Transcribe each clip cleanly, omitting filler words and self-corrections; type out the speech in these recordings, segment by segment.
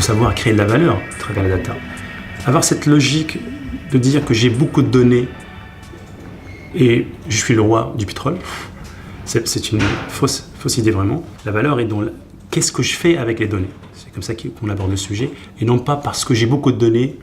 savoir créer de la valeur à travers la data. Avoir cette logique de dire que j'ai beaucoup de données et je suis le roi du pétrole, c'est une fausse idée vraiment. La valeur est dans qu'est-ce que je fais avec les données. C'est comme ça qu'on aborde le sujet, et non pas parce que j'ai beaucoup de données,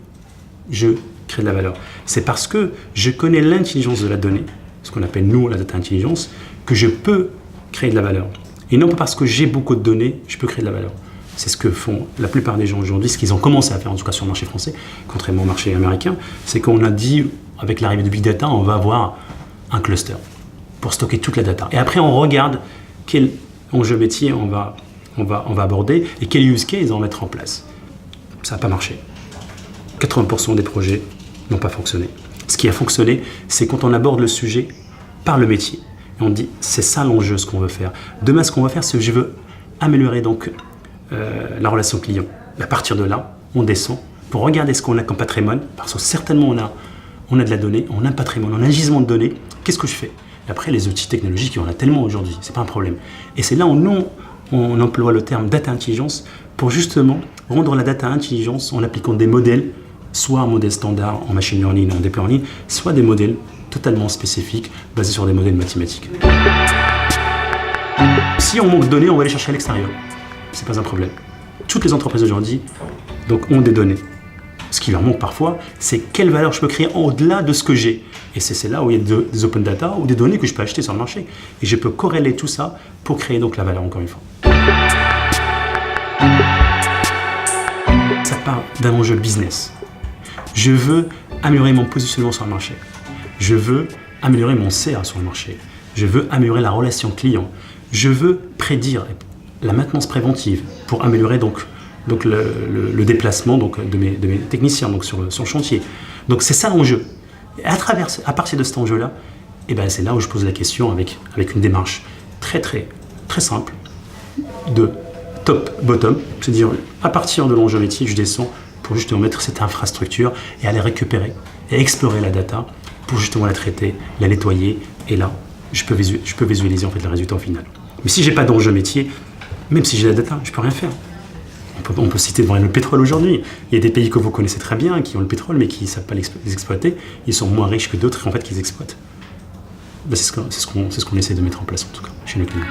je crée de la valeur. C'est parce que je connais l'intelligence de la donnée, ce qu'on appelle nous la data intelligence, que je peux créer de la valeur. Et non pas parce que j'ai beaucoup de données, je peux créer de la valeur. C'est ce que font la plupart des gens aujourd'hui, ce qu'ils ont commencé à faire, en tout cas sur le marché français, contrairement au marché américain, c'est qu'on a dit, avec l'arrivée de Big Data, on va avoir un cluster pour stocker toute la data. Et après, on regarde quel enjeu métier on va aborder et quel use case on va mettre en place. Ça n'a pas marché. 80% des projets n'ont pas fonctionné. Ce qui a fonctionné, c'est quand on aborde le sujet par le métier. Et on dit, c'est ça l'enjeu, ce qu'on veut faire. Demain, ce qu'on va faire, c'est que je veux améliorer donc la relation client. Et à partir de là, on descend pour regarder ce qu'on a comme patrimoine, parce que certainement on a de la donnée, on a un patrimoine, on a un gisement de données. Qu'est-ce que je fais? Et après, les outils technologiques, il y en a tellement aujourd'hui, c'est pas un problème. Et c'est là où on emploie le terme data intelligence pour justement rendre la data intelligence en appliquant des modèles, soit un modèle standard en machine learning, en deep learning, soit des modèles totalement spécifiques basés sur des modèles mathématiques. Si on manque de données, on va les chercher à l'extérieur. C'est pas un problème. Toutes les entreprises aujourd'hui donc, ont des données. Ce qui leur manque parfois, c'est quelle valeur je peux créer au-delà de ce que j'ai. Et c'est là où il y a des open data ou des données que je peux acheter sur le marché. Et je peux corréler tout ça pour créer donc la valeur, encore une fois. Ça part d'un enjeu business. Je veux améliorer mon positionnement sur le marché. Je veux améliorer mon CA sur le marché. Je veux améliorer la relation client. Je veux prédire la maintenance préventive pour améliorer donc le déplacement donc, de mes techniciens donc, sur le chantier. Donc c'est ça l'enjeu. Et à partir de cet enjeu-là, eh ben, c'est là où je pose la question avec une démarche très simple de top-bottom, c'est-à-dire à partir de l'enjeu métier, je descends pour justement mettre cette infrastructure et aller récupérer et explorer la data pour justement la traiter, la nettoyer, et là, je peux visualiser en fait le résultat final. Mais si j'ai pas d'enjeu métier, même si j'ai la data, je peux rien faire. On peut citer le pétrole aujourd'hui. Il y a des pays que vous connaissez très bien qui ont le pétrole mais qui ne savent pas l'exploiter. Ils sont moins riches que d'autres en fait qui les exploitent. Ben c'est ce qu'on essaie de mettre en place en tout cas chez nos clients.